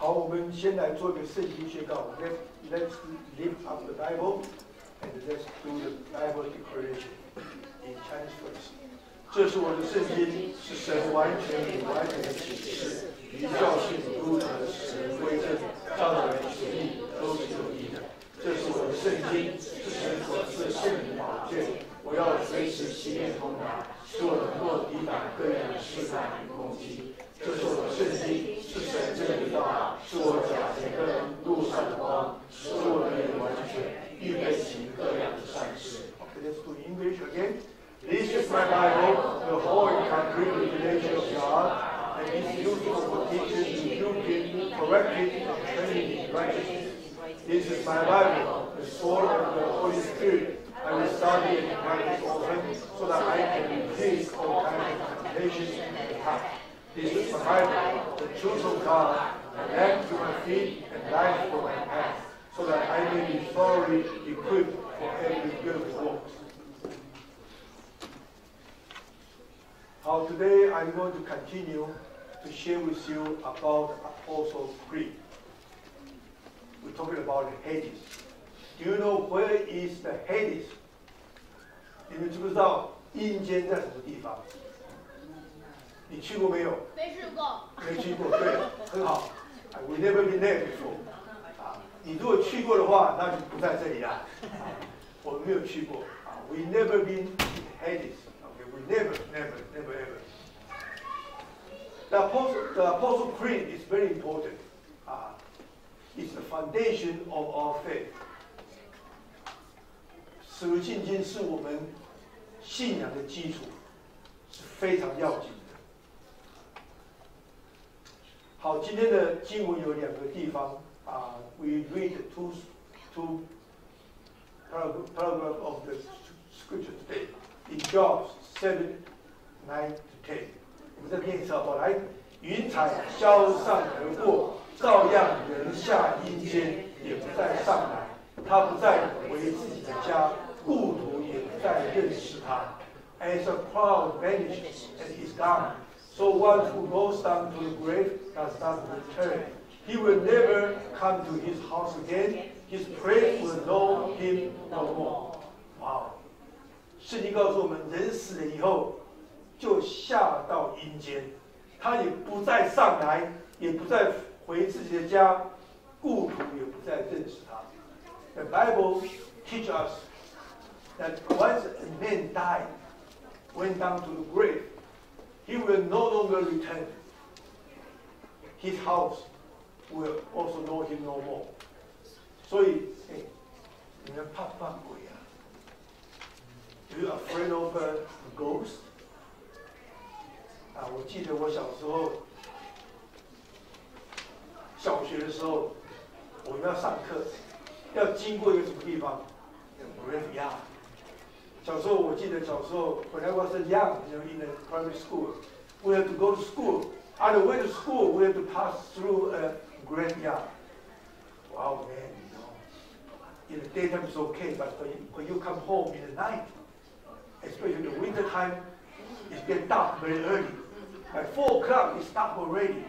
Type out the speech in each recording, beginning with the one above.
好，我们先来做一个圣经宣告。Let's lift up the Bible and let's do the Bible declaration in Chinese first. 这是我的圣经，是神完全的启示，于教训、督责、使人归正，照人学义，都是有益的。这是我的圣经，是神所赐圣灵宝卷，我要随时习练通达，使我能够抵挡各样的试探与攻击。这是我的圣经，是神真理道，是我脚前的路上的光，使我的眼完全，预备行各样的善事。Okay, let's do English again. This is my Bible, the whole and complete revelation of God, and is useful for teaching, rebuking, correcting, and training in righteousness. This is my Bible, the sword of the Holy Spirit. I will study and practice often, so that I can resist all kinds of temptations and attacks. This is my Bible, the truth of God, a lamp to my feet and light for my path, so that I may be thoroughly equipped for every good work. Today I'm going to continue to share with you about Apostles' Creed. We're talking about Hades. Do you know where is the Hades? 你们知不知道阴间在什么地方？你去过没有？没去过。没去过，对，很好。We never been there before. 你如果去过的话，那就不在这里啦。我们没有去过。We never been in Hades. Okay, we never, ever. The Apostle Creed is very important. It's the foundation of our faith. 使徒信经是我们信仰的基础，是非常要紧的。好，今天的经文有两个地方we read two paragraphs of the scripture today in John 7:9 to 10。我们再念一次好不好？来，云彩消散而过，照样人下阴间，也不再上来。他不再回自己的家，故土也不再认识他。As a cloud vanishes and is gone, so one who goes down to the grave does not return. He will never come to his house again. His prey will know him no more. 哇！圣经告诉我们，人死了以后就下到阴间，他也不再上来，也不再回自己的家，故土也不再认识他。The Bible teaches us that once a man died, went down to the grave, he will no longer return. His house will also know him no more. 所以，你们怕不怕鬼啊 ？Are you afraid of a ghost? 我记得我小时候，小学的时候，我们要上课，要经过一个什么地方 ？Graveyard。小时候我记得小时候 when I was young, in the primary school, we had to go to school. On the way to school, we had to pass through a graveyard. Wow, man, in the daytime it's okay, but when you come home in the night, especially in the winter time, it gets dark very early. By 4 o'clock, it's dark already.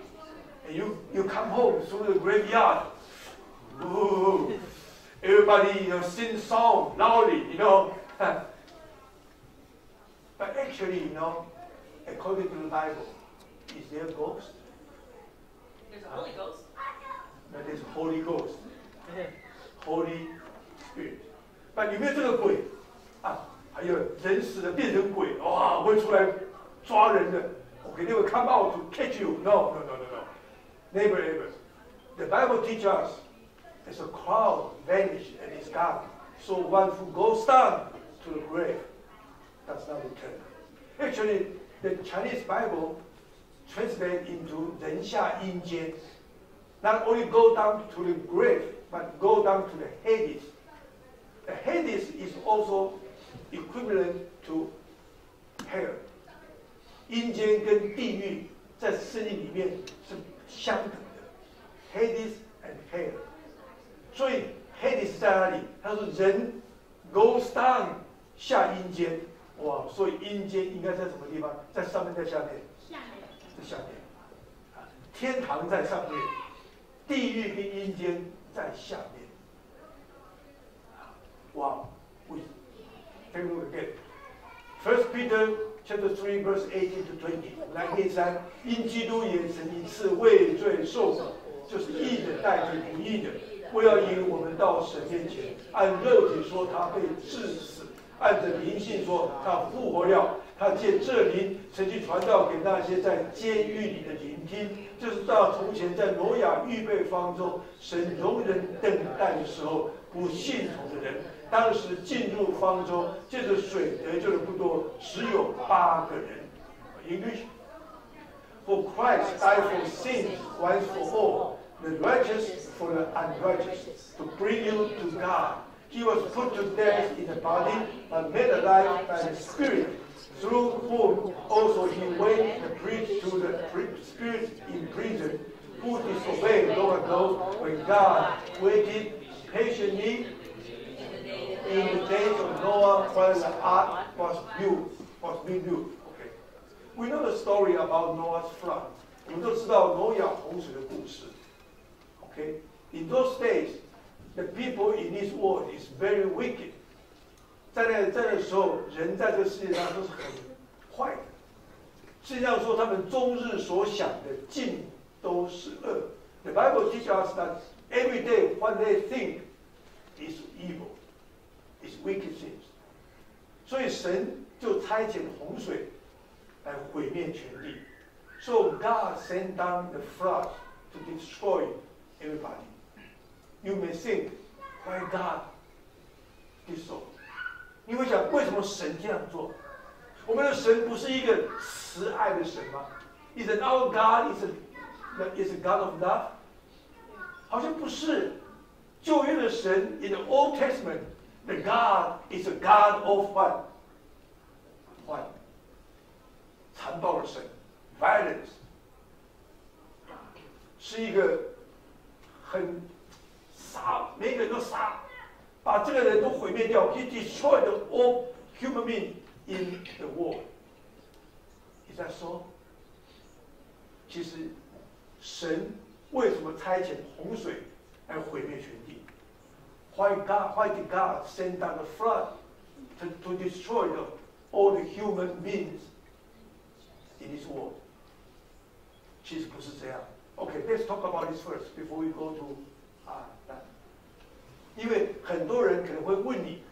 And you come home through the graveyard. Ooh, everybody, sing song loudly, But actually, according to the Bible, is there a ghost? There's a Holy Ghost. That is Holy Ghost. Holy Spirit. But 有没有这个鬼还有人死了变成鬼，会出来抓人的。Okay, they will come out to catch you. No. Never ever. The Bible teaches us as a cloud vanishes and is gone. So one who goes down to the grave does not return. Actually, the Chinese Bible translates into 人下阴间. Not only go down to the grave, but go down to the Hades. The Hades is also equivalent to hell. 阴间跟地狱在圣经里面是相等的 ，Hades and hell。所以 Hades 在哪里？他说人 goes down 下阴间，哇！所以阴间应该在什么地方？在上面，在下面？下面。在下面。天堂在上面，地狱跟阴间在下面。哇！ Take a look again. 1 Peter chapter 3 verse 18 to 20. 来念3，因基督也曾一次为罪受苦，就是义的代替不义的，为要引我们到神面前。按肉体说他被治死，按着灵性说他复活了。他借这灵曾去传道给那些在监狱里的聆听，就是到从前在挪亚预备方舟，神容忍等待的时候，不信从的人。 当时进入方舟，借着水得救的不多，只有8个人。English. For Christ died for sins once for all, the righteous for the unrighteous, to bring you to God. He was put to death in the body, but made alive by the Spirit, through whom also he went and preached to the spirits in prison, who disobeyed long ago when God waited patiently. In the days of Noah, while the ark was being built. Okay, we know the story about Noah's flood. 我们都知道挪亚洪水的故事。Okay, in those days, the people in this world is very wicked. 在那时候，人在这个世界上都是很坏的。实际上说，他们终日所想的尽都是恶。The Bible teaches us that every day what they think is evil. Is wicked things. 所以神就差遣洪水来毁灭全地。So God sent down the flood to destroy everybody. You may think, why God did so? 你会想，为什么神这样做？我们的神不是一个慈爱的神吗 ？Is our God is a God of love? 好像不是。旧约的神 in the Old Testament. The God is a God of what? What? 残暴的神 ，violence， 是一个很杀，每个人都杀，把这个人都毁灭掉。He destroyed all human beings in the world. Is that so? 其实，神为什么差遣洪水来毁灭全地？ Why did God send down the flood to destroy all the human beings in this world? 其实不是这样。Okay, let's talk about this first before we go to that. 因为很多人可能会问你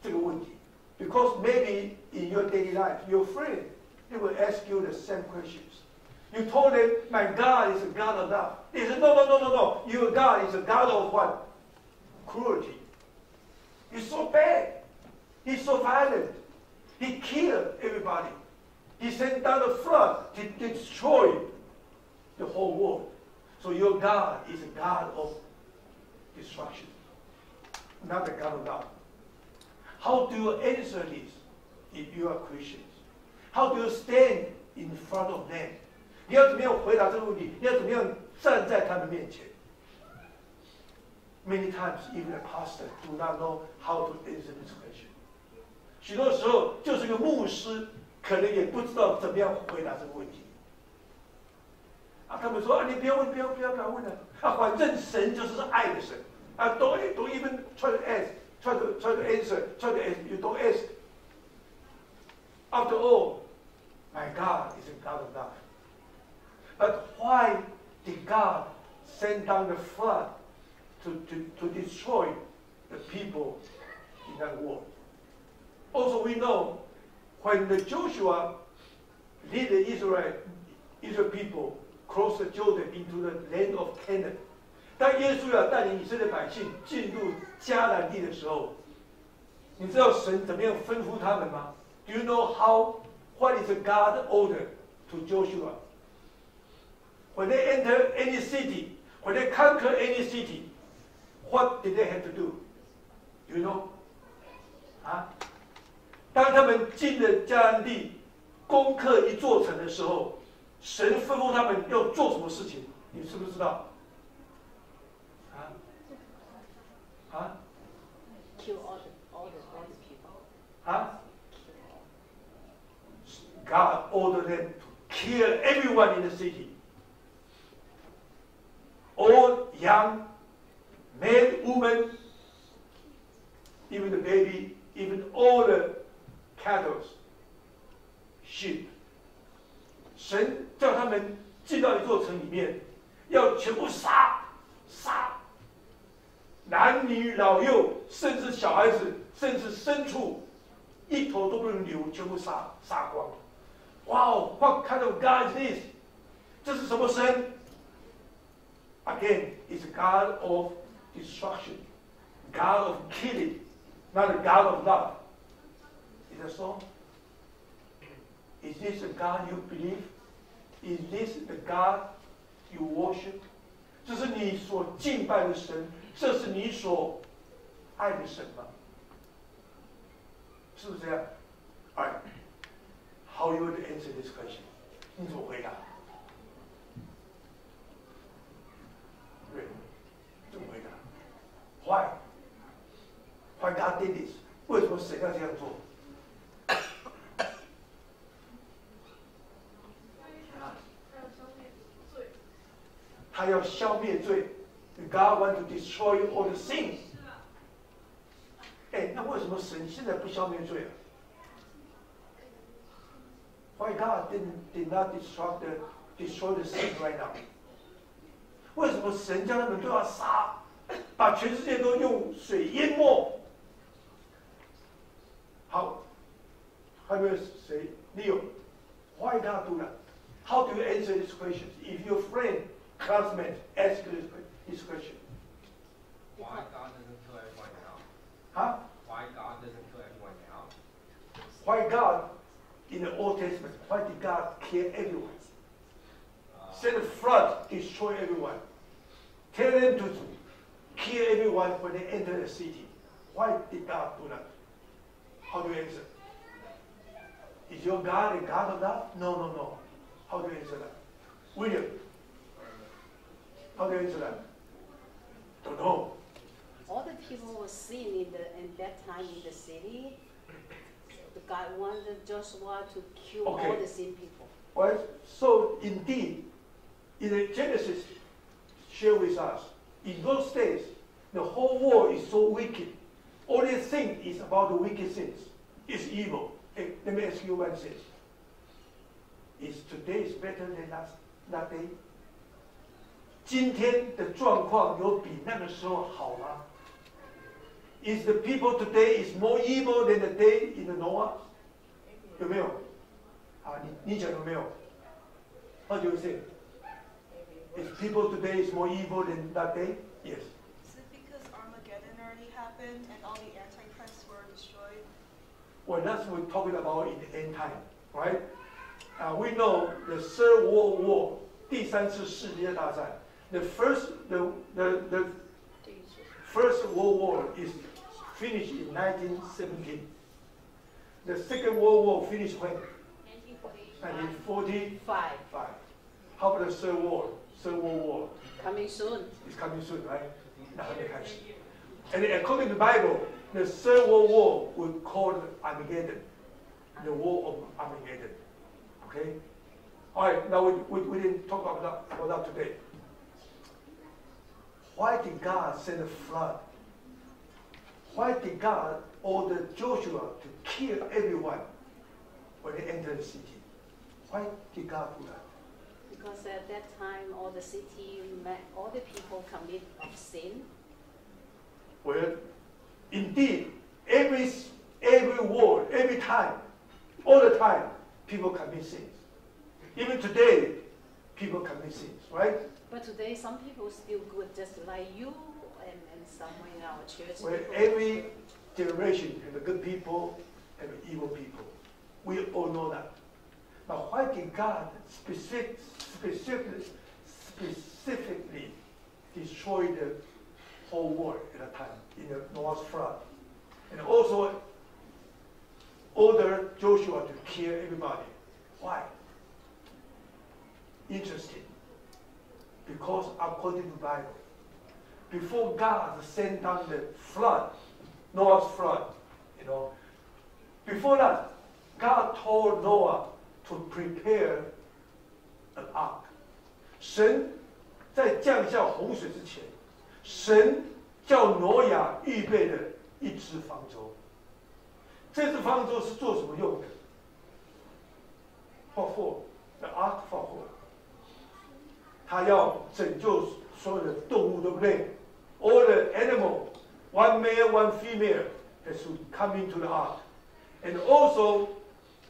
这个问题 because maybe in your daily life, your friend they will ask you the same questions. You told them, "My God is a God of love." They said, "No. Your God is a God of what? Cruelty. He's so bad. He's so violent. He killed everybody. He sent down the flood to destroy the whole world. So your God is a God of destruction, not a God of love. How do you answer this if you are Christians? How do you stand in front of them? 你要怎么样回答这个问题？你要怎么样站在他们面前？ Many times, even a pastor do not know how to answer this question. 许多时候，就是个牧师，可能也不知道怎么样回答这个问题。他们说你不要问了。反正神就是爱的神。don't even try to ask, try to answer, you don't ask. After all, my God is a God of love. But why did God send down the flood to destroy the people in that world? Also, we know when the Joshua led the Israel people cross the Jordan into the land of Canaan. 当耶稣要带领以色列百姓进入迦南地的时候，你知道神怎么样吩咐他们吗 ？Do you know what is God order to Joshua? When they enter any city, when they conquer any city, what did they have to do? Do you know? 当他们进了迦南地，攻克一座城的时候，神吩咐他们要做什么事情？你知不知道？Kill all the people. God ordered them to kill everyone in the city. All young, man, woman, even the baby, even all the cattle, sheep. 神叫他们进到一座城里面，要全部杀，男女老幼，甚至小孩子，甚至牲畜，一头都不能留，全部杀光。Wow, what kind of God is this? 这是什么神 ？Again, it's a God of destruction, God of killing, not a God of love. Is that so? Is this the God you believe? Is this the God you worship? 这是你所敬拜的神，这是你所爱的神吗？是不是这样 ？Alright, how you would answer this question? 你怎么回答？对，怎么回答 ？Why? Why God did this? 为什么神要这样做？他要消灭罪 ，God want to destroy all the sins。哎，那为什么神现在不消灭罪啊 ？Why God did not destroy the sin right now？ 为什么神将他们都要杀，把全世界都用水淹没？好，还有谁 ？Leo，Why God do that? How do you answer this question? If your friend classmate ask this question. Why God doesn't kill everyone now? Huh? Why God doesn't kill everyone now? Why God, in the Old Testament, why did God kill everyone? Send a flood, destroy everyone. Tell them to kill everyone when they enter the city. Why did God do that? How do you answer? Is your God a God of that? No. How do you answer that? William? How do you answer that? Don't know. All the people were sin in that time in the city. The God wanted Joshua to kill all the sin people. Well, so indeed, in the Genesis, share with us, in those days, the whole world is so wicked. All they think is about the wicked sins. It's evil. Hey, let me ask you one thing. Is today better than that day? 今天的状况有比那个时候好吗 ？Is the people today is more evil than the day in the Noah？ 有没有？啊，你讲有没有 ？What do you say? Is people today is more evil than that day? Yes. Is it because Armageddon already happened and all the antichrists were destroyed? Well, that's what we're talking about in the end time, right? We know the Third World War, 第三次世界大战。The first World War is finished in 1917. The Second World War finished when? 1945. How about the Third World War? Coming soon. It's coming soon, right? 那还没开始。And according to the Bible, the Third World War was called Armageddon, the War of Armageddon. Okay? All right, now we didn't talk about that today. Why did God send a flood? Why did God order Joshua to kill everyone when they entered the city? Why did God do that? Because at that time, all the city, all the people commit of sin. Well, indeed, every war, every time, all the time, people commit sins. Even today, people commit sins, right? But today, some people still good, just like you and someone in our church. Well, every generation has the good people and the evil people. We all know that. But why did God specifically destroy the whole world at a time in the Noah's flood? And also order Joshua to kill everybody. Why? Interesting. Because according to the Bible, before God sent down the flood, Noah's flood, before that, God told Noah to prepare an ark. 神在降下洪水之前，神叫挪亚预备的一只方舟。这只方舟是做什么用的 ？For what? The ark for what? 他要拯救所有的动物，对不对 ？All the animal, one male, one female, has to come into the ark, and also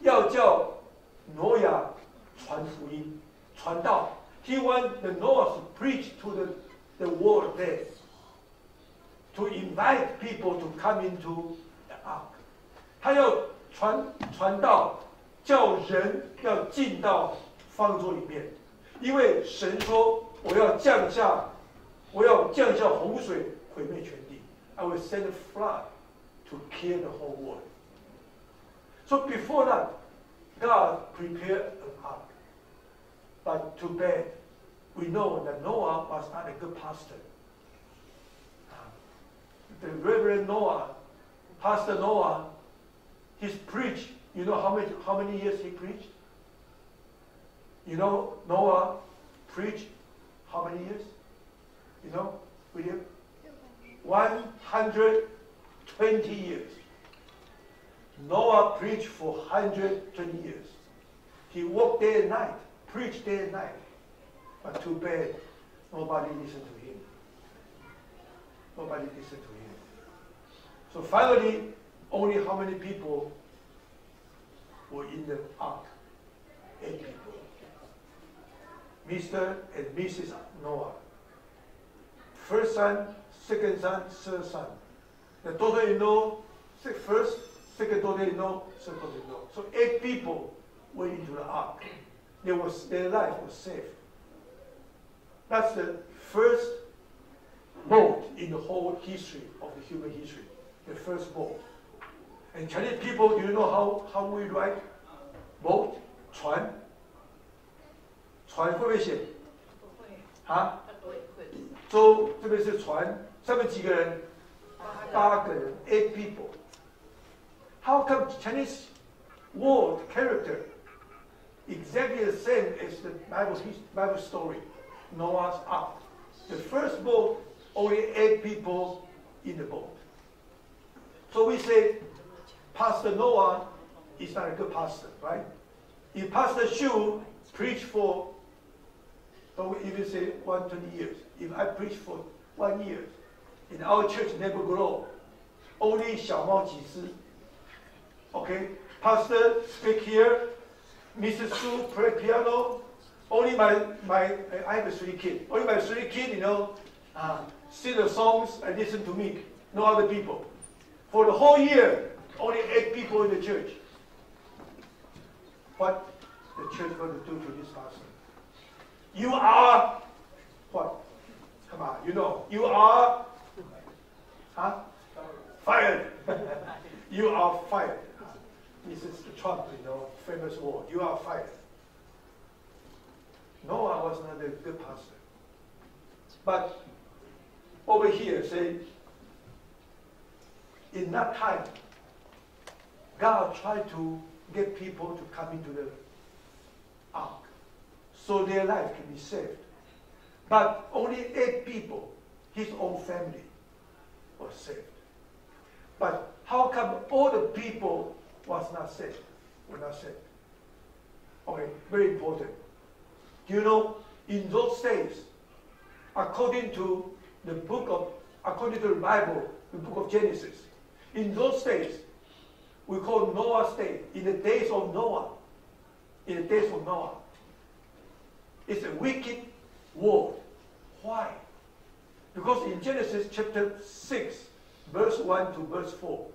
要叫挪亚传福音、传道。He wants the Noah to preach to the world there, to invite people to come into the ark. 他要传道，叫人要进到方舟里面，因为神说我要降下洪水毁灭全地。I will send a flood to kill the whole world. So before that, God prepared an ark. But too bad, we know that Noah was not a good pastor. The Reverend Noah, Pastor Noah, he's preached. You know how many years he preached? You know Noah preached how many years? You know, William? 120 years. Noah preached for 120 years. He worked day and night, preached day and night. But too bad, nobody listened to him. Nobody listened to him. So finally, only how many people were in the ark? 8 people. Mr. and Mrs. Noah. First son, second son, third son. The daughter-in-law, first, second daughter-in-law, third daughter-in-law. So 8 people went into the ark. Their life was saved. That's the first boat in the whole history of the human history. The first boat. And Chinese people, do you know how we write boat? 船。船会不会写？啊？舟这边是船，上面几个人？8个人 ，8 people. How come Chinese word character exactly the same as the Bible story? Noah's Ark. The first boat, only 8 people in the boat. So we say, Pastor Noah is not a good pastor, right? If Pastor Shu preach for, don't even say 120 years. If I preach for 1 year, in our church never grow. Only 小猫几只. Okay? Pastor speak here. Mrs. Shu play piano. Only I have 3 kids. Only my 3 kids, sing the songs and listen to me. No other people. For the whole year, only 8 people in the church. What the church going to do to this pastor? You are what? Come on, you are fired. You are fired. This is the Trump, famous word. You are fired. Noah was not a good pastor. But over here, say, in that time, God tried to get people to come into the ark so their life can be saved. But only 8 people, his own family, was saved. But how come all the people were not saved? Okay, very important. Do you know, in those days, according to the Bible, the book of Genesis, in those days, we call Noah's day, in the days of Noah. It's a wicked world. Why? Because in Genesis chapter 6, verse 1 to verse 4,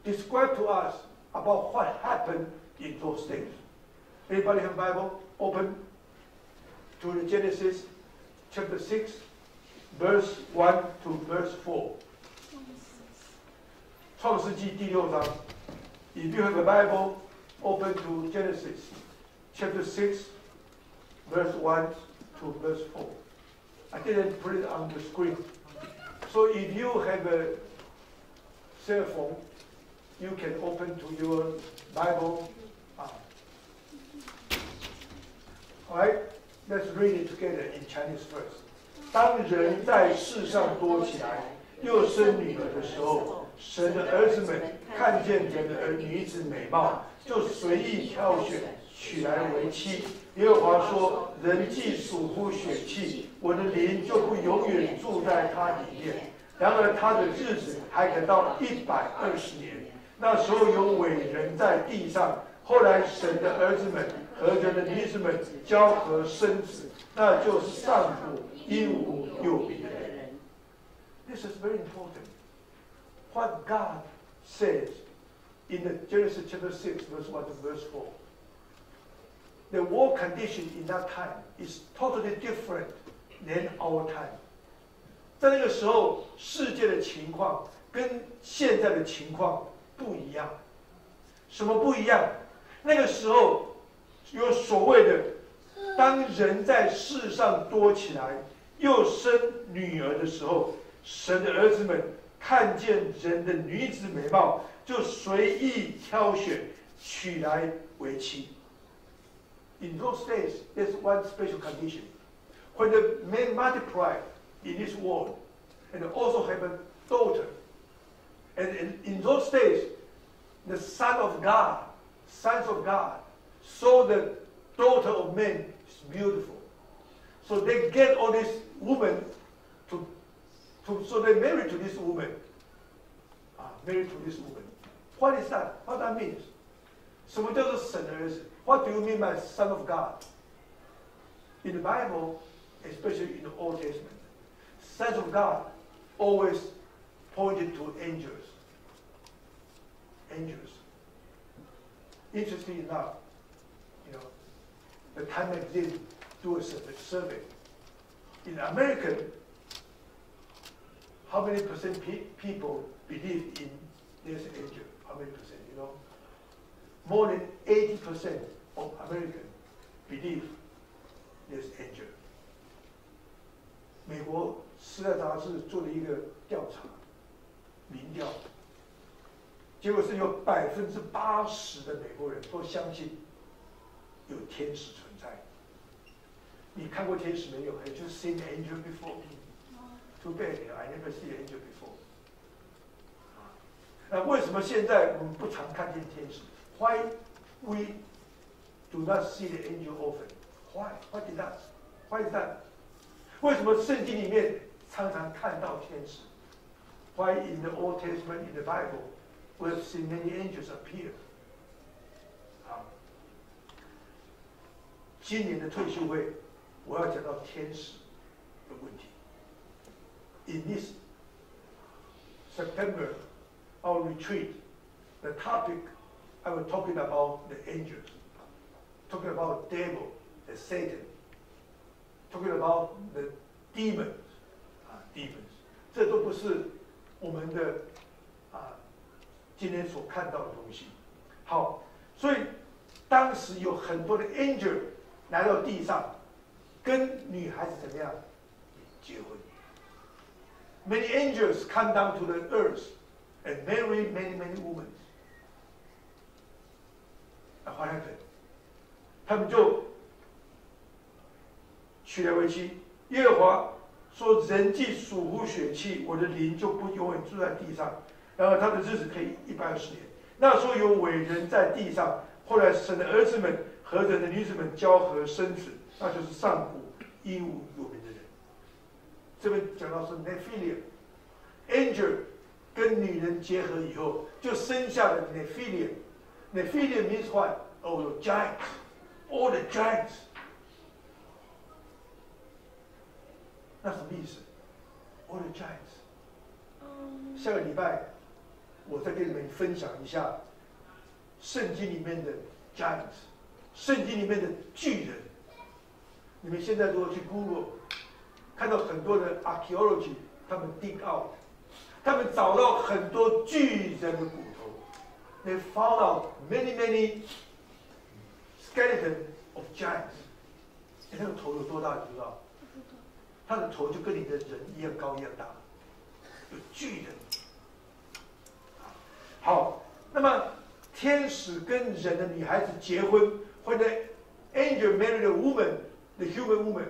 describe to us about what happened in those days. Anybody have a Bible? Open to the Genesis chapter 6, verse 1 to verse 4. 创世纪第6章. If you have a Bible, open to Genesis chapter 6, verse 1 to verse 4. I didn't put it on the screen. So if you have a cell phone, you can open to your Bible. All right? Let's read it together in Chinese first. 当人在世上多起来，又生女儿的时候，神的儿子们看见人的女子美貌，就随意挑选，娶来为妻。耶和华说：人既属乎血气，我的灵就不永远住在他里面。然而他的日子还可到120年。那时候有伟人在地上，后来神的儿子们和人的女子们交合生子，那就是上古英武有名的人。This is very important. What God says in the Genesis chapter 6, verse 1 to verse 4. The world condition in that time is totally different than our time. 在那个时候，世界的情况跟现在的情况不一样。什么不一样？那个时候有所谓的，当人在世上多起来，又生女儿的时候，神的儿子们看见人的女子美貌，就随意挑选，娶来为妻。In those days, there's one special condition. When the men multiplied in this world, and also have a daughter, and in those days, the sons of God, saw the daughter of men is beautiful. So they get all these women so they marry to this woman. Married to this woman. What is that? What that means? 什么叫做神的儿子？ What do you mean by Son of God? In the Bible, especially in the Old Testament, sons of God always pointed to angels. Angels. Interesting enough, the Time magazine do a survey. In American, how many percent people believe in there's an angel? How many percent? More than 80% of Americans believe there's angel. 美国时代杂志做了一个调查，民调，结果是有80%的美国人都相信有天使存在。你看过天使没有 ？Have you seen an angel before? Too bad, I never see an angel before. 那为什么现在我们不常看见天使 ？Why we do not see the angel often? Why? Why did that? Why is that? 为什么圣经里面常常看到天使 ？Why in the Old Testament, in the Bible, we have seen many angels appear? 今年的退休会，我要讲到天使的问题。In this September, our retreat, the topic I was talking about the angels, talking about the devil, the Satan, talking about the demons, demons. 这都不是我们的今天所看到的东西。好，所以当时有很多的 angel 来到地上，跟女孩子怎么样结婚。Many angels come down to the earth and marry many women. What happened? 他们就娶来为妻。耶和华说：“人既属乎血气，我的灵就不永远住在地上。然而他的日子可以120年。那时候有伟人在地上，后来神的儿子们和人的女子们交合生子，那就是上古英武有名的人。”这边讲到是 Nephilim。Angel 跟女人结合以后，就生下了 Nephilim。Nephilim means what? Oh, giants. All the giants. 那什么意思 ？All the giants. 下个礼拜我再跟你们分享一下圣经里面的 giants， 圣经里面的巨人。你们现在如果去 Google， 看到很多的 archaeology， 他们 dig out。他们找到很多巨人的骨头 ，They found out many skeleton of giants。那个头有多大？你知道？他的头就跟你的人一样高一样大，有巨人。好，那么天使跟人的女孩子结婚，或者 angel married a woman ，the human woman，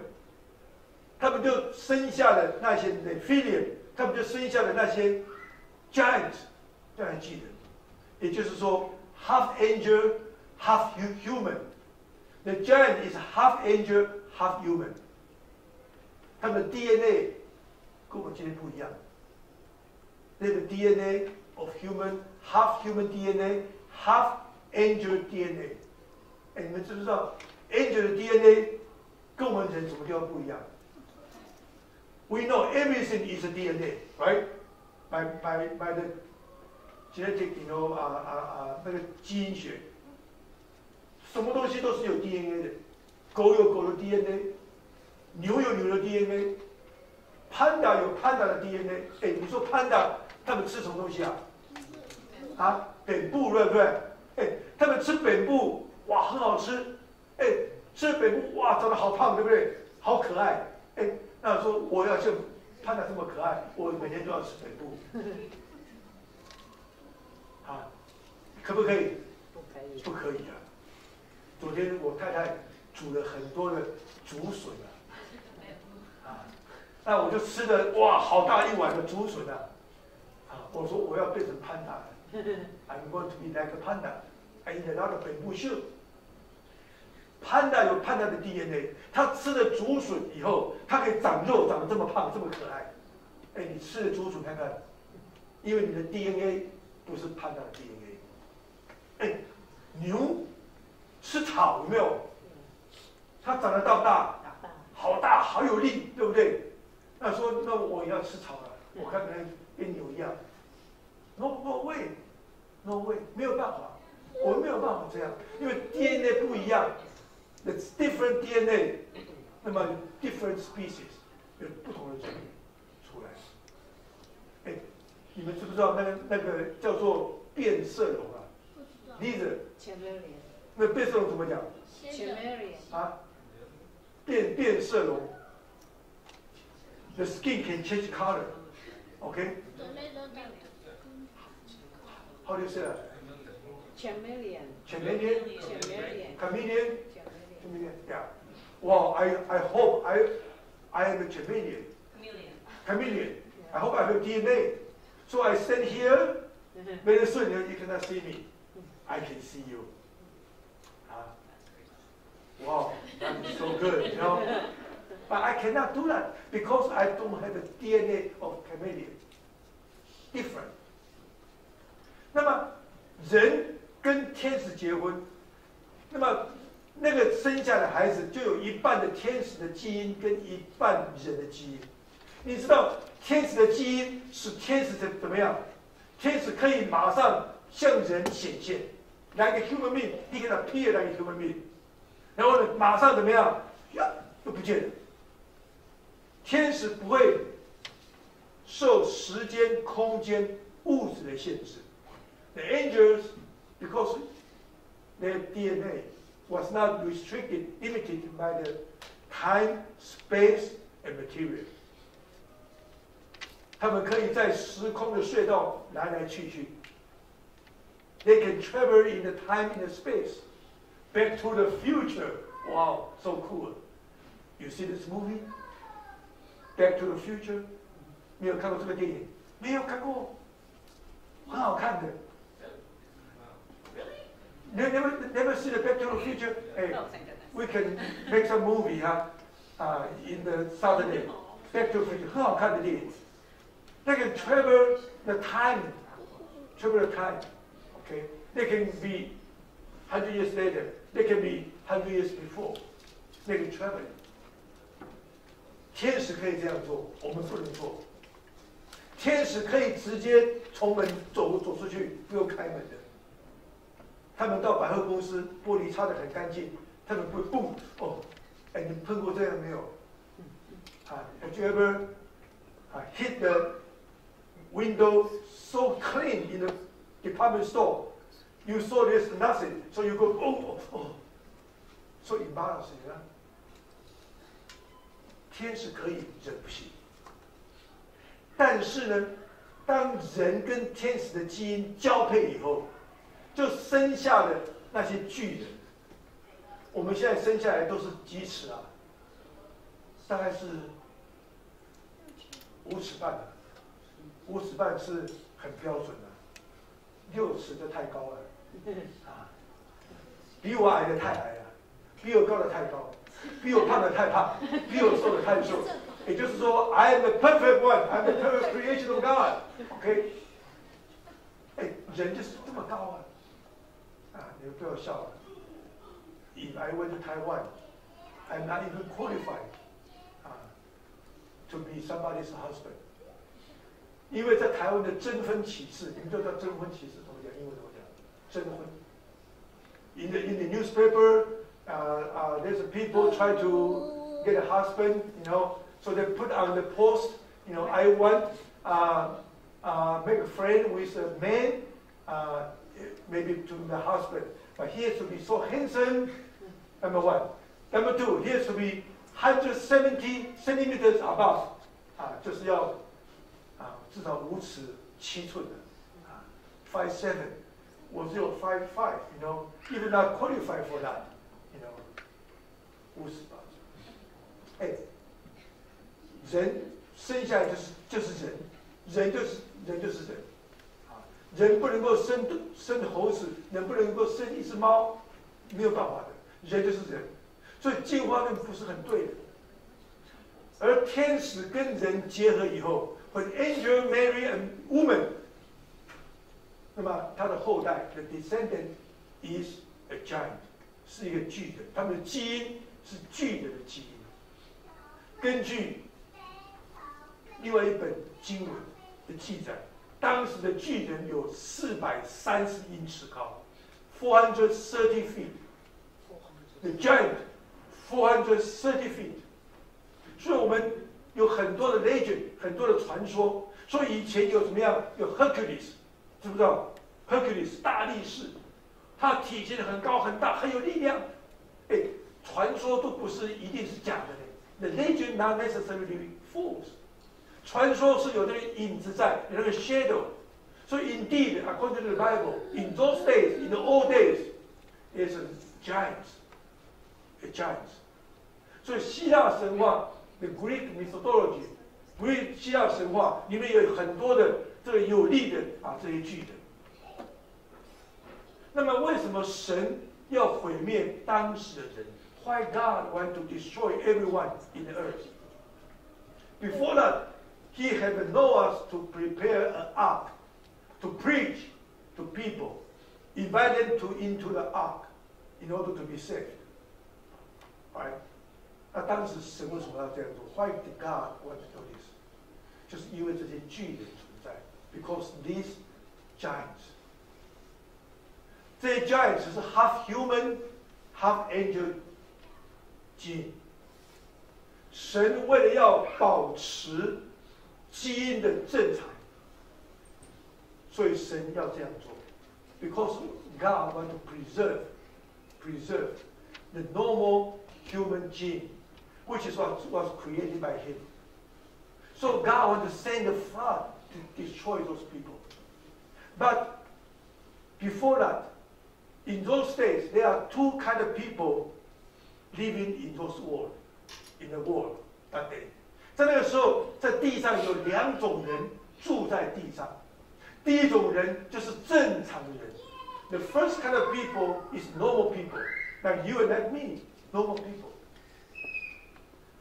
他们就生下了那些 Nephilim， 他们就生下了那些 giant， 大家记得，也就是说 half angel half human。The giant is half angel half human。他们的 DNA 跟我们今天不一样。那个 DNA of human half human DNA half angel DNA。哎，你们知不知道 angel 的 DNA 跟我们人什么地方不一样 ？We know everything is a DNA, right? By the genetic, 那个基因学，什么东西都是有 DNA 的，狗有狗的 DNA， 牛有牛的 DNA， panda 有 panda 的 DNA。哎，你说 panda 他们吃什么东西啊？啊，本部对不对？哎，他们吃本部，哇，很好吃。哎，吃本部，哇，长得好胖，对不对？好可爱。哎，那说我要像 panda 这么可爱，我每天都要吃本部。啊，可不可以？不可以。不可以啊！昨天我太太煮了很多的竹笋啊，那我就吃了哇，好大一碗的竹笋啊！啊，我说我要变成潘达了 ，I'm going to be like a panda. I eat a lot of bamboo shoot. 潘达有潘达的 DNA， 他吃了竹笋以后，它可以长肉，长得这么胖，这么可爱。哎，你吃了竹笋看看，因为你的 DNA 不是潘达的 DNA。哎，牛吃草有没有？它长得大，好大，好有力，对不对？那说那我也要吃草了，我看看跟牛一样。No way，没有办法，我们没有办法这样，因为 DNA 不一样。It's different DNA， 那么 different species 有不同的种类出来。哎，你们知不知道那个叫做变色龙啊 ？Lizard。那变色龙怎么讲？啊，变色龙。The skin can change color. Okay. How do you say that? Chameleon. Chameleon. Yeah. Well, I hope I am a chameleon. Chameleon. I hope I have DNA. So I stand here. Very soon you cannot see me. I can see you. Wow, that is so good, But I cannot do that because I don't have the DNA of chameleon. Different. 那么人跟天使结婚，那么那个生下的孩子就有一半的天使的基因跟一半人的基因。你知道天使的基因使天使怎么样？天使可以马上向人显现 ，like a human being, he can appear like a human being。然后呢，马上怎么样？呀，就不见了。天使不会受时间、空间、物质的限制。The angels, because their DNA was not restricted, limited by the time, space, and material. 他们可以在时空的隧道来来去去。They can travel in the time and the space. Back to the Future. Wow, so cool. You see this movie? Back to the Future? 没有看过这个电影？没有看过，很好看的。Never see the Back to the Future? Hey, we can make some movie, in the Saturday. Back to the Future, 很好看的电影。They can travel the time. Okay? They can be 100 years later. They can be 100 years before. They can travel. 天使可以这样做，我们不能做。天使可以直接从门走出去，不用开门的。他们到百货公司，玻璃擦得很干净，他们不会蹦哦。哎，你碰过这样没有？啊 ，Have you ever hit the window so clean in the department store? You saw there's nothing, so you go so embarrassing, 天使可以，人不行。但是呢，当人跟天使的基因交配以后，就生下了那些巨人。我们现在生下来都是鸡翅啊，大概是5尺半的，5尺半是很标准的，6尺就太高了，啊，比我矮的太矮了，比我高的太高，比我胖的太胖，比我瘦的太瘦。也就是说 ，I am the perfect one, I'm the perfect creation of God。OK， 哎，人就是这么高啊！啊，你们不要笑了。If I went to Taiwan, I'm not even qualified, to be somebody's husband。因为在台湾的征婚启事，你们知道征婚启事怎么讲？英文怎么讲？征婚。In the newspaper, there's people try to get a husband, so they put on the post, I want make a friend with a man, maybe to the husband, but he has to be so handsome. Number one. Number two, he has to be 170 centimeters above, 就是要至少5尺7寸的，5'7", 我只有5'5", even not qualified for that, 58。哎，人生下来就是人，人就是人，人不能够生猴子，人不能够生一只猫，没有办法的，人就是人，所以进化论不是很对的。而天使跟人结合以后 ，when angel marry a woman， 那么他的后代的 descendant is a giant， 是一个巨人，他们的基因是巨人的基因。根据另外一本经文的记载，当时的巨人有430英尺高 ，430 feet。The giant 430 feet。所以我们有很多的 legend， 很多的传说，说以前有怎么样？有 Hercules， 知不知道 ？Hercules 大力士，他体型很高很大，很有力量。哎，传说都不是一定是假的嘞。The legend not necessarily false。传说是有那个影子在，有那个 shadow。So indeed, according to the Bible, in those days, in the old days, there's a giants. 所以希腊神话 ，the Greek mythology， Greek 希腊神话里面有很多的这个有力的这些巨人。那么为什么神要毁灭当时的人 ？Why God want to destroy everyone in the earth? Before that, He had Noah to prepare an ark, to preach to people, invite them into the ark, in order to be saved. Right? 那当时神为什么要这样做 ？Why did God want to do this? 就是因为这些巨人存在 ，because these giants， 这些 giants 是 half human, half angel 基因。神为了要保持基因的正常，所以神要这样做 ，because God want to preserve the normal human gene, which is what was created by Him. So God want to send a flood to destroy those people. But before that, in those days, there are two kind of people living in those world, in the world that day. 在那个时候，在地上有2种人住在地上。第一种人就是正常的人。The first kind of people is normal people, like you and like me, normal people.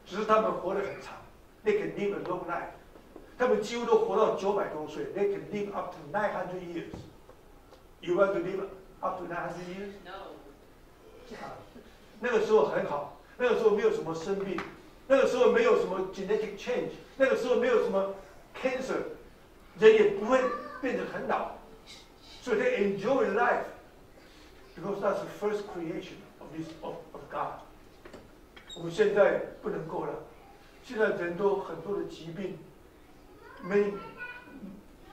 只是他们活得很长 ，they can live a long life. 他们几乎都活到900多岁 ，they can live up to 900 years. You want to live up to 900 years? No. 那个时候很好，那个时候没有什么生病。那个时候没有什么 genetic change， 那个时候没有什么 cancer， 人也不会变得很老，所以 they enjoy life because that's the first creation of God。我们现在不能够了，现在人都很多的疾病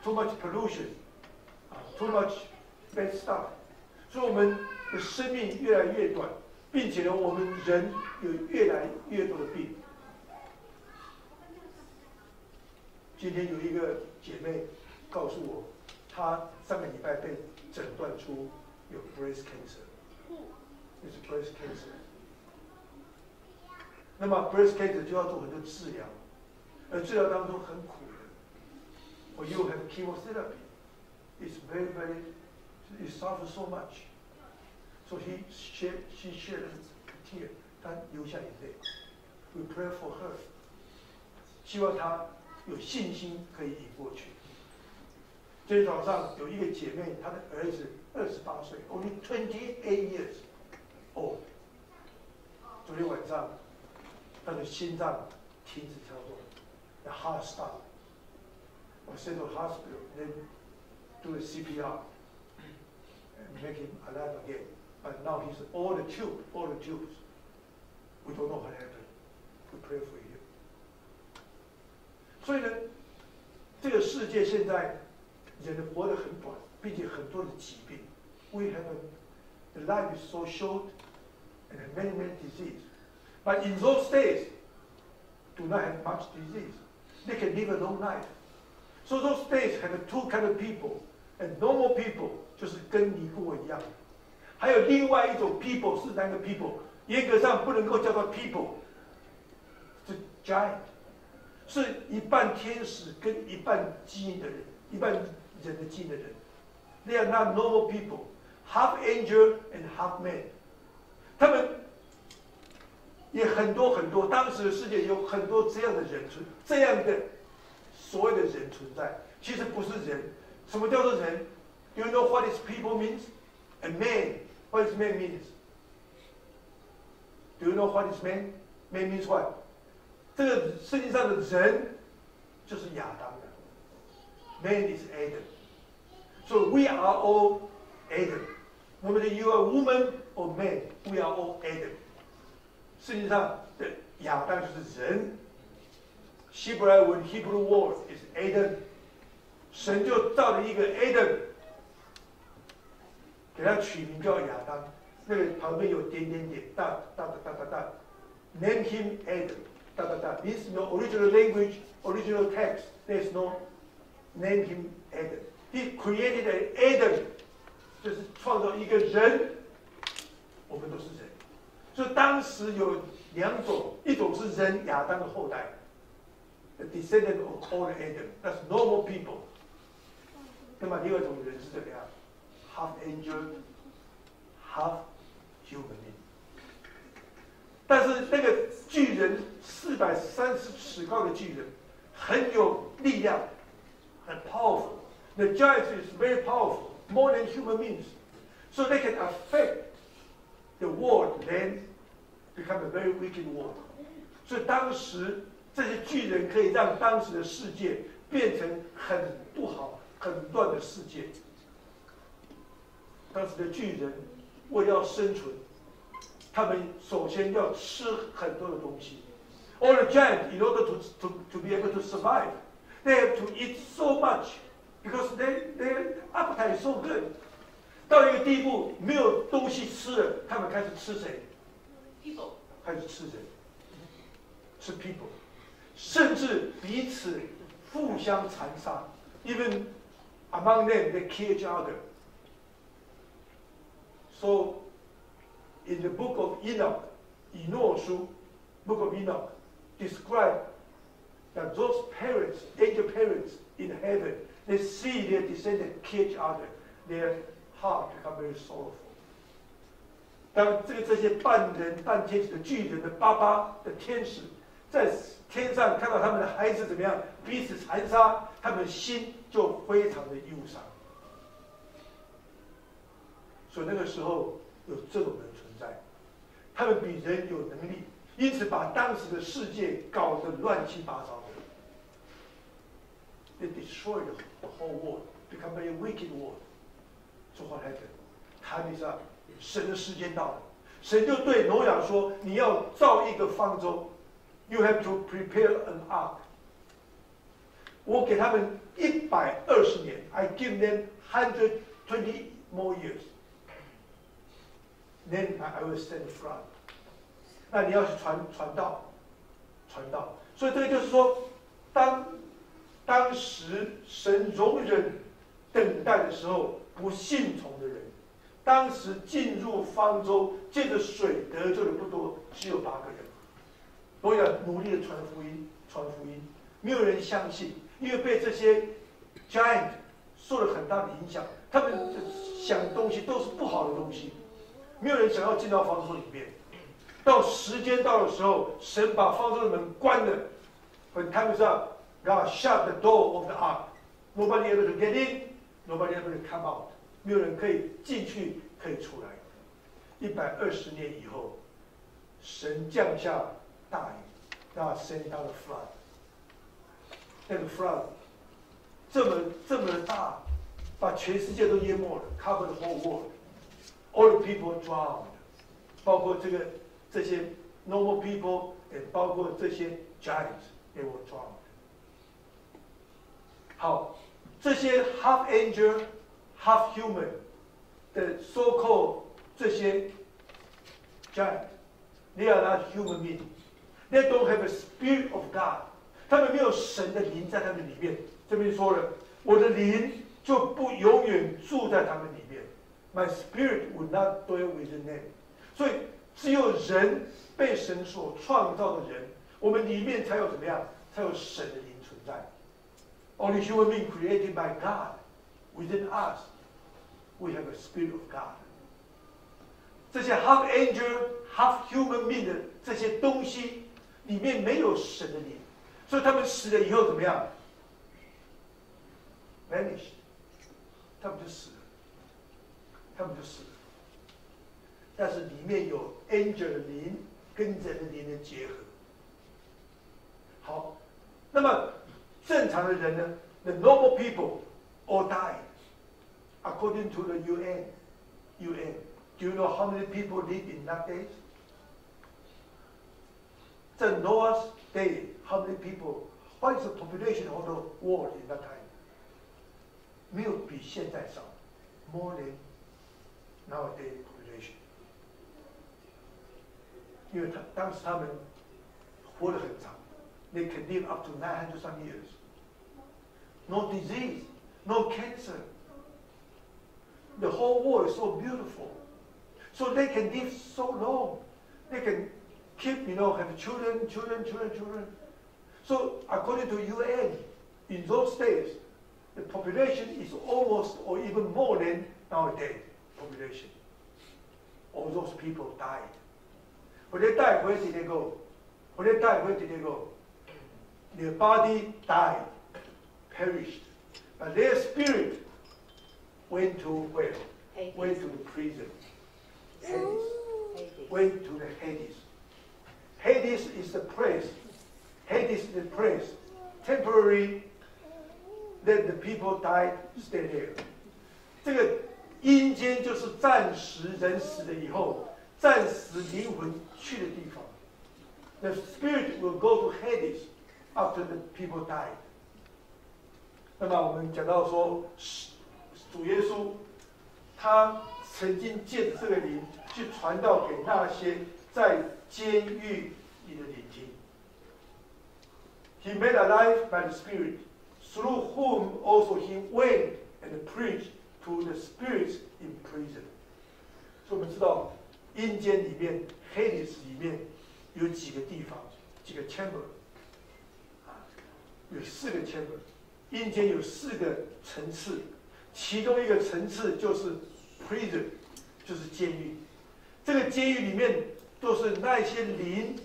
，too much pollution， too much bad stuff， 所以我们的生命越来越短，并且呢，我们人有越来越多的病。今天有一个姐妹告诉我，她上个礼拜被诊断出有 breast cancer， 就是 breast cancer。那么 breast cancer 就要做很多治疗，而治疗当中很苦的。Or you have chemotherapy, it's very, you suffer so much. So she shed a tear. 她流下眼泪。We pray for her. 希望她有信心可以赢过去。今天早上有一个姐妹，她的儿子28岁 ，only 28 years old。昨天晚上，她的心脏停止跳动 ，the heart stop. I sent to the hospital, then do the CPR and make him alive again. But now he's all the tubes. We don't know what happened. We pray for him. 所以呢，这个世界现在人活得很短，并且很多的疾病。We the life is so short and many diseases. But in those days, do not have much disease. They can live a long life. So those days have two kind of people, and normal people 就是跟你跟我一样，还有另外一种 people 是哪个 people？ 严格上不能够叫做 people， 是 giant， 是一半天使跟一半基因的人，一半人的基因的人。They are not normal people, half angel and half man。他们也很多，当时的世界有很多这样的人这样的。所谓的人存在，其实不是人。什么叫做人 ？Do you know what is people means? A man. What is man means? Do you know what is man? Man means what? 这个世界上的人就是亚当的。Man is Adam. So we are all Adam. No matter you are woman or man, we are all Adam. 世界上的亚当就是人。希伯来文 Hebrew word is Adam， 神就造了一个 Adam， 给他取名叫亚当，那个旁边有点，大 ，name him Adam，means no original language, original text, there's no name him Adam. He created an Adam， 就是创造一个人，我们都是人，所以当时有两种，一种是人亚当的后代。The descendant of all Adam, that's normal people. 那么另外一种人是怎么样 ？Half angel, half human being. 但是那个巨人430尺高的巨人很有力量，很 powerful. The giant is very powerful, more than human beings, so they can affect the world, then become a very wicked world. 所以当时。这些巨人可以让当时的世界变成很不好、很乱的世界。当时的巨人为了要生存，他们首先要吃很多的东西。All the giants, in order to be able to survive, they have to eat so much because their appetite is so good. 到一个地步，没有东西吃了，他们开始吃谁 ？People， 开始吃人，吃 people。甚至彼此互相残杀 ，even among them they kill each other. So, in the book of Enoch, 以诺书 ，book of Enoch, describe that those parents, angel parents in heaven, they see their descendants kill each other, their heart become very sorrowful. 当这些半人半天使的巨人的爸爸的天使。在天上看到他们的孩子怎么样彼此残杀，他们的心就非常的忧伤。所以那个时候有这种人存在，他们比人有能力，因此把当时的世界搞得乱七八糟的。They destroyed the whole world, become a wicked world. So what happened? Time is up. 神的时间到了，神就对挪亚说：“你要造一个方舟。” You have to prepare an ark. 我给他们120年 I give them 120 more years. Then I will send a flood. 那你要去传道。所以这个就是说，当时神容忍等待的时候，不信从的人，当时进入方舟，借着水得救的不多，只有8个人。挪亚努力的传福音，没有人相信，因为被这些 giant 受了很大的影响，他们想的东西都是不好的东西，没有人想要进到方舟里面。到时间到的时候，神把方舟的门关了。When time's up, God shut the door of the ark. Nobody able to get in, nobody able to come out. 没有人可以进去，可以出来。120年以后，神降下大雨，让它升到了 flood。那个 flood 这么大，把全世界都淹没了 ，cover the whole world. All the people drowned， 包括这些 normal people， 也包括这些 giants。They were drowned. 好，这些 half angel, half human 的 so-called 这些 giant, they are not human beings. They don't have a spirit of God. 他们没有神的灵在他们里面。这边说了，我的灵就不永远住在他们里面。My spirit will not dwell within them. 所以只有人被神所创造的人。我们里面才有怎么样？才有神的灵存在。Only human being created by God, within us, we have a spirit of God. 这些 half angel, half human being 的这些东西里面没有神的灵，所以他们死了以后怎么样 ？Vanished， 他们就死了，但是里面有 angel 的灵跟人的灵的结合。好，那么正常的人呢 ？The normal people all died, according to the UN. Do you know how many people lived in that days? 在 Noah's day, how many people? What is the population of the world in that time? 没有比现在少 ，more than nowadays population. 因为当时他们活得很长。They can live up to 900 some years. No disease, no cancer. The whole world is so beautiful. So they can live so long. They can keep, have children. So according to UN, in those days, the population is almost or even more than nowadays population. All those people died. When they died, where did they go? Their body died, perished, but their spirit went to where? Hades. Went to the prison. Hades. Went to the Hades. Hades is the place. Hades is the place. Temporary, let the people die, stay there. 这个阴间就是暂时人死了以后，暂时灵魂去的地方。The spirit will go to Hades.After the people died， 那么我们讲到说，主耶稣他曾经借着这个灵去传道给那些在监狱里的灵听。He made alive by the Spirit, through whom also he went and preached to the spirits in prison。所以我们知道，阴间里面 Hades 里面有几个地方，几个 chamber。有4个 chamber， 阴间有4个层次，其中一个层次就是 prison， 就是监狱。这个监狱里面都是那些灵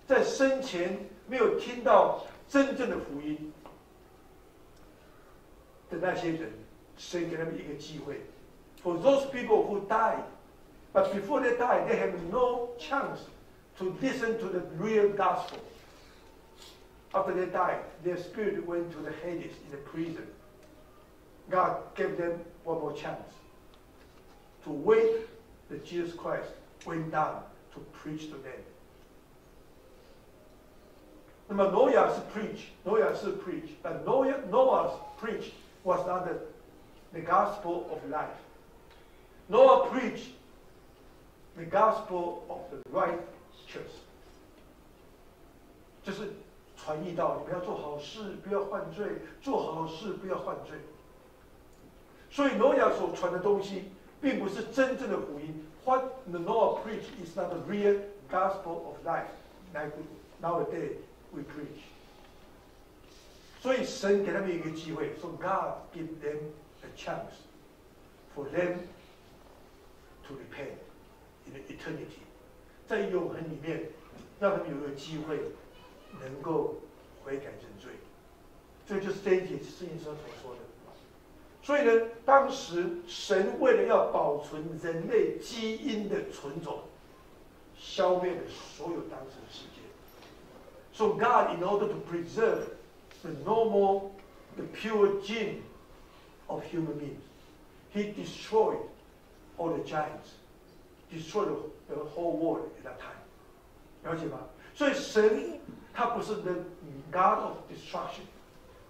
在生前没有听到真正的福音的那些人，神给他们一个机会。For those people who died, but before they died, they have no chance to listen to the real gospel.After they died, their spirit went to the Hades in the prison. God gave them one more chance to wait that Jesus Christ went down to preach to them. 那么挪亚是 preach, but Noah's preach was not the gospel of life. Noah preached the gospel of the righteous. 就是传义道，你不要做好事，不要犯罪；做好事，不要犯罪。所以挪亚所传的东西，并不是真正的福音。What the Noah preached is not the real gospel of life. nowadays we preach. 所以神给他们一个机会，so God give them a chance for them to repent in the eternity， 在永恒里面，让他们有一个机会能够悔改认罪。这就是这一节圣经上所说的。所以呢，当时神为了要保存人类基因的存种，消灭了所有当时的世界。So God, in order to preserve the normal, the pure gene of human beings, He destroyed all the giants, destroyed the whole world at that time. 了解吗？所以神他不是 the God of destruction，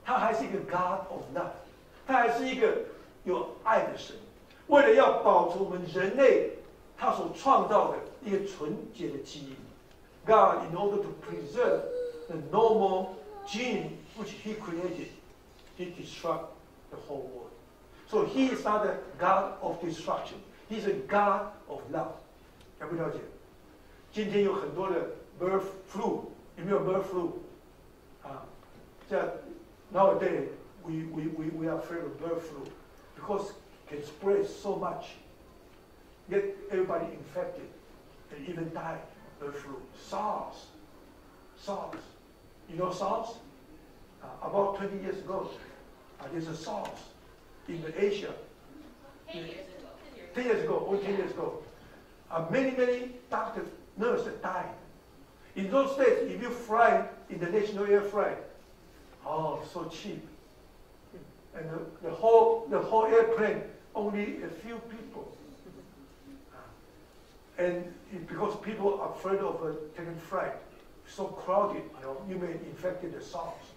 他还是一个 God of love， 他还是一个有爱的神。为了要保存我们人类他所创造的一个纯洁的基因 ，God in order to preserve the normal gene which He created, He destroyed the whole world. So He is not a God of destruction. He's a God of love. 了不了解？今天有很多的 bird flu， 有没有 bird flu？ 啊，这 nowadays we are afraid of bird flu because it can spread so much, get everybody infected and even die. Bird flu, SARS. You know SARS? About 20 years ago, there's a SARS in Asia. 10 years ago, only 10 years ago. Many doctors, nurses died. In those days, if you fly in the national air flight, oh, so cheap. And the whole airplane, only a few people. And because people are afraid of taking flight, so crowded, you may infect the SARS.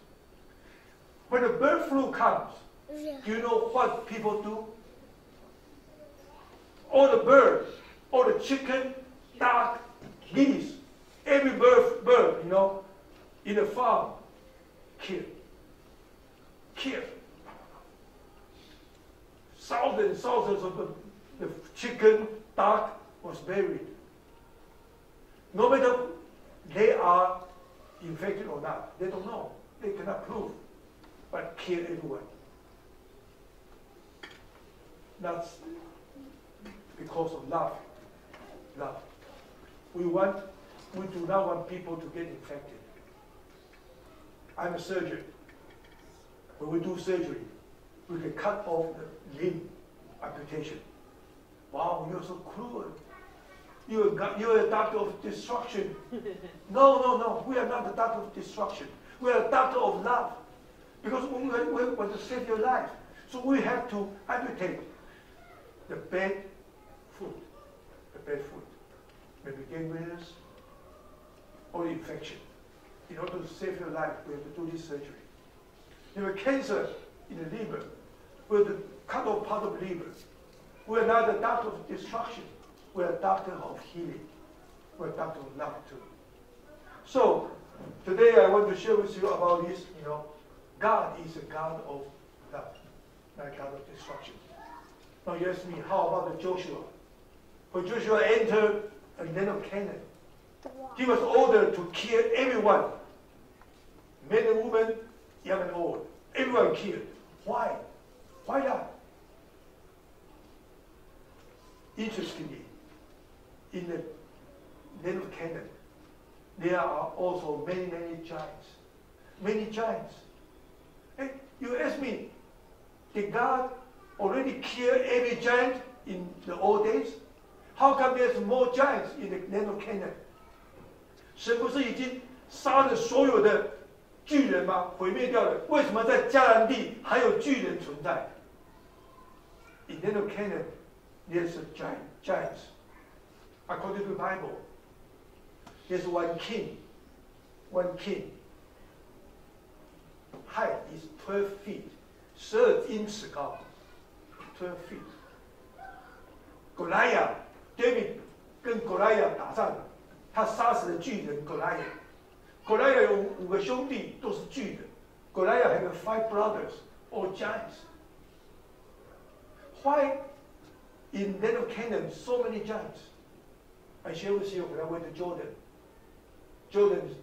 When the bird flu comes, do you know what people do? All the birds, all the chicken, duck, geese, every bird, in the farm, killed. Thousands of the chicken, duck was buried. No matter they are infected or not, they don't know. They cannot prove, but kill everyone. That's because of love. We do not want people to get infected. I'm a surgeon. When we do surgery, we can cut off the limb amputation. Wow, you're so cruel. You're a doctor of destruction. No. We are not the doctor of destruction. We are a doctor of love. Because we want to save your life. So we have to amputate the bad foot. Maybe gangrenous or infection. In order to save your life, we have to do this surgery. You have cancer in the liver. We have to cut off part of the liver. We are not a doctor of destruction. We are a doctor of healing. We are a doctor of love too. So, today I want to share with you about this, God is a God of love, not a God of destruction. Now you ask me, how about Joshua? When Joshua entered a land of Canaan, he was ordered to kill everyone. Men and women, young and old. Everyone killed. Why? Why not? Interestingly, in the land of Canaan, there are also many giants. Many giants. Hey, you ask me, did God already kill every giant in the old days? How come there's more giants in the land of Canaan? 神不是已经杀了所有的巨人吗？毁灭掉了。为什么在迦南地还有巨人存在 ？In the land of Canaan, there's a giants. According to the Bible, there's one king. Height is 12 feet, 12英尺高 ，12 feet. Goliath, David 跟 Goliath 打仗，他杀死了巨人 Goliath。Goliath 有5个兄弟，都是巨人。Goliath had 5 brothers, all giants. Why in land of Canaan so many giants? I share with you when I went to Jordan. Jordan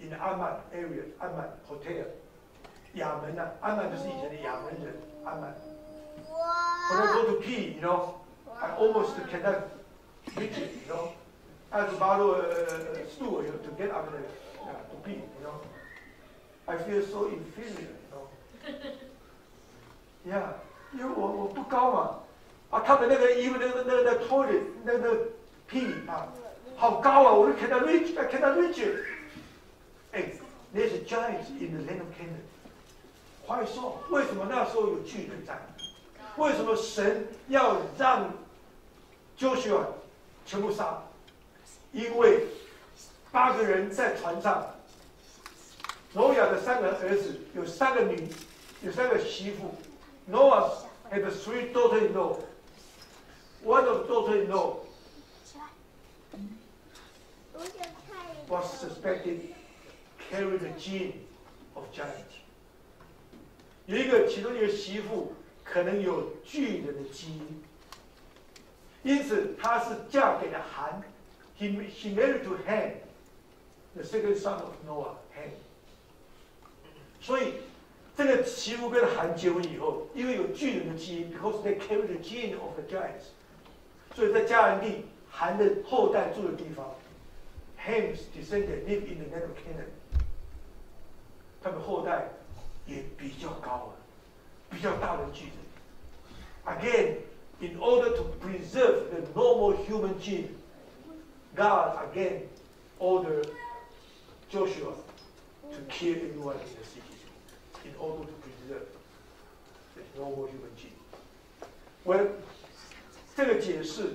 in the Amman area, Amman Hotel, 亚门啊，安曼就是以前的亚门人，安曼。When I go to pee, I almost cannot reach it, I have to borrow a stool to get up there to pee, I feel so inferior, Yeah, 因为我不高嘛，他们那个衣服那个 toilet 那个 pee 好高啊，我都 cannot reach it. There's a giant in the land of Canaan. Why so? 为什么那时候有巨人在？为什么神要让 Joshua 全部杀？因为8个人在船上，挪亚的3个儿子，有3个女，有3个媳妇。Noah had 3 daughter-in-law. One of the daughter-in-law was suspected carry the gene of giant. 其中一个媳妇可能有巨人的基因，因此她是嫁给了韩。She married to Ham, the second son of Noah, Ham. 所以这个媳妇跟韩结婚以后，因为有巨人的基因 ，because they carry the gene of the giants， 所以在迦南地，韩的后代住的地方 ，Ham's descendants live in the land of Canaan。他们后代也比较高啊，比较大的巨人。Again, in order to preserve the normal human gene, God again ordered Joshua to kill everyone in the city in order to preserve the normal human gene. Well, 这个解释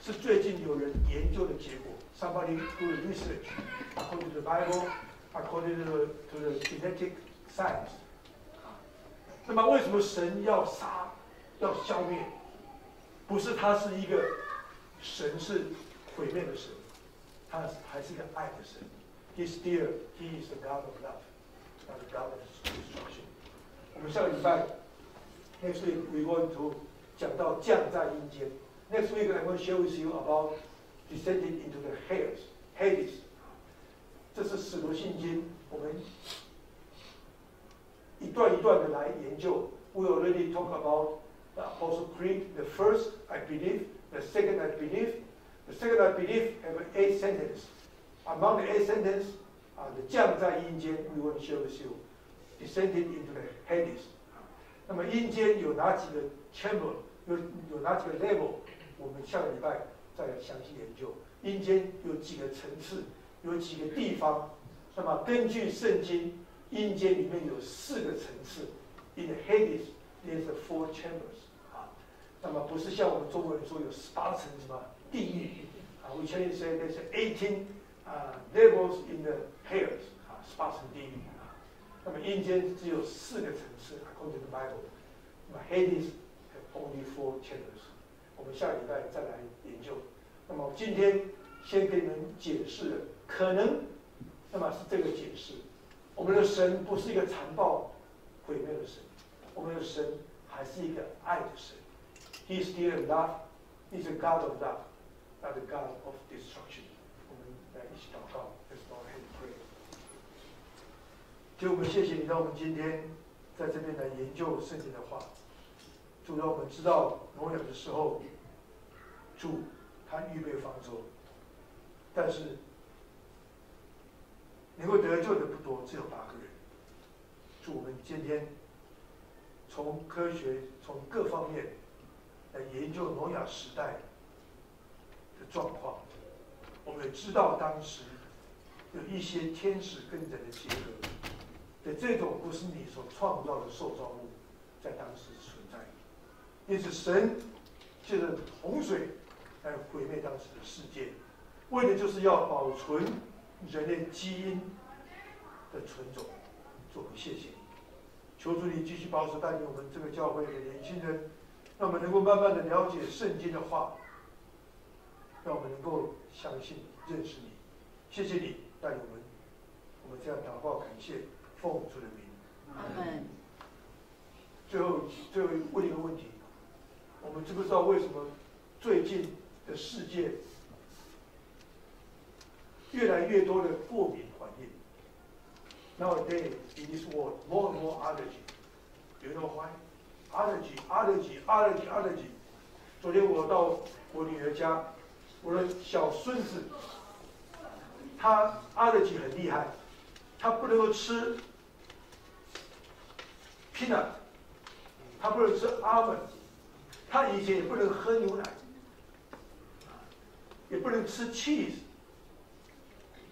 是最近有人研究的结果。Somebody do research according to the Bible, according to the genetic science. 那么为什么神要杀、要消灭？不是他是一个神是毁灭的神，他还是一个爱的神。He is the God of love, not the God of destruction. 我们下个礼拜 next week we going to 讲到降在阴间。Next week I'm going to share with you about descending into the Hades. 这是使徒信经，我们一段一段的来研究。We already talk about the Apostle Creed. The first, I believe. The second, I believe. The second, I believe, have 8 sentences. Among the 8 sentences, the 降在阴间 we want to share with you. Descending into the Hades. 那么阴间有哪几个 chamber？ 有哪几个 level？ 我们下个礼拜再来详细研究。阴间有几个层次，有几个地方。那么根据圣经，阴间里面有4个层次。In the Hades, there's 4 chambers. 那么不是像我们中国人说有18层什么地狱。We Chinese say there's 18 levels in the hells. 18层地狱。那么阴间只有4个层次 ，according to the Bible. 那么 Hades have only 4 chambers. 我们下个礼拜再来研究。那么今天先给你们解释的，可能那么是这个解释。我们的神不是一个残暴毁灭的神，我们的神还是一个爱的神。He is still love. He's a God of love, not a God of destruction. 我们来一起祷告 ，Let's go ahead and pray. 主，我们谢谢你，让我们今天在这边来研究圣经的话。主，让我们知道挪亚的时候，主他预备方舟，但是能够得救的不多，只有8个人。主，我们今天从科学、从各方面来研究挪亚时代的状况，我们也知道当时有一些天使跟人的结合，的这种不是你所创造的受造物，在当时存在。因此，神借着洪水来毁灭当时的世界，为的就是要保存人类基因的纯种。主，我们谢谢你，求主你继续保守带领我们这个教会的年轻人，让我们能够慢慢的了解圣经的话，让我们能够相信认识你。谢谢你带领我们，我们这样祷告感谢，奉主的名。阿门。最后问一个问题。我们知不知道为什么最近的世界越来越多的过敏反应？ nowadays in this world, more and more allergy. You know why? Allergy. 昨天我到我女儿家，我的小孙子，他 allergy 很厉害，他不能够吃 peanut， 他不能吃 almond， 他以前也不能喝牛奶，也不能吃 cheese。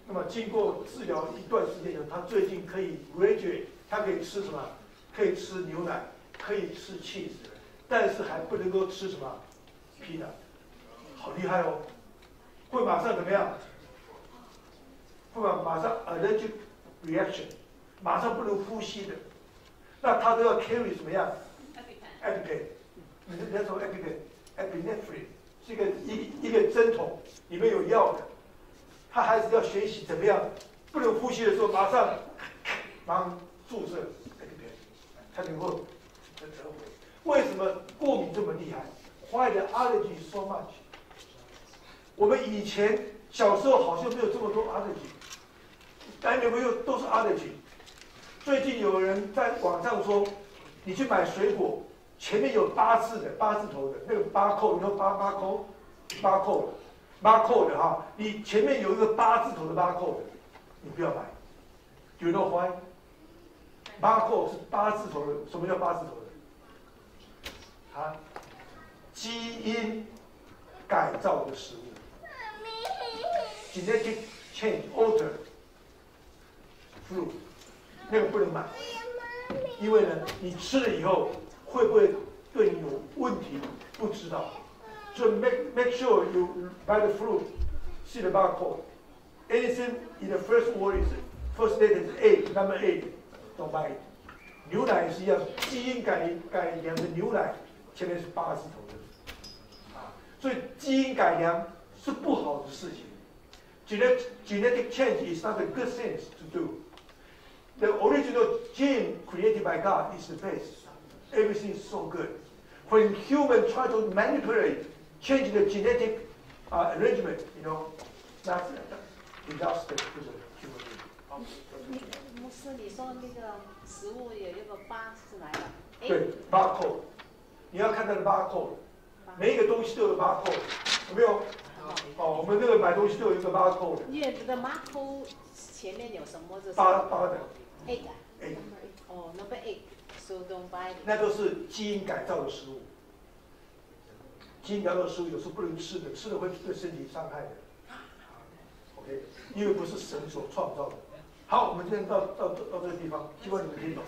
那么经过治疗一段时间以后，他最近可以 graduate， 他可以吃什么？可以吃牛奶，可以吃 cheese， 但是还不能够吃什么 peanut， 好厉害哦！会马上怎么样？会马上 allergic reaction， 马上不能呼吸的。那他都要 carry 什么样 ？EpiPen， 你那时候 EpiPen，epinephrine 是一个针筒，里面有药的。他还是要学习怎么样，不能呼吸的时候马上注射 EpiPen， 才能够得回。为什么过敏这么厉害 ？Why the allergy so much？ 我们以前小时候好像没有这么多 allergy， 男女朋友都是 allergy。最近有人在网上说，你去买水果，前面有8字头的那个barcode，你说barcode 的哈，你前面有一个8字头的 barcode， 你不要买。You know why？ barcode 是8字头的，什么叫8字头的？啊，基因改造的食物 ，genetic change alter fruit。那个不能买，因为呢，你吃了以后会不会对你有问题？不知道，所以 make sure you buy the fruit, see the barcode. Anything in the first word is first letter is A, number 8, don't buy it. 牛奶也是一样，基因改良的牛奶前面是8字头的，啊，所以基因改良是不好的事情。Genetic change is not a good thing to do.The original gene created by God is the best. Everything is so good. When humans try to manipulate, change the genetic arrangement, that's disaster to the human being. 牧师，你说那个食物有一个8是来的？对 ，barcode， 你要看它的 barcode， 每一个东西都有 barcode， 有没有？哦，我们那个买东西都有一个 barcode。因为这个 barcode前面有什么？八的。8。哦 ，number 8， so don't buy it。那都是基因改造的食物，基因改造的食物有时候不能吃的，吃了会对身体伤害的。OK， 因为不是神所创造的。好，我们今天到这个地方，希望你们听懂。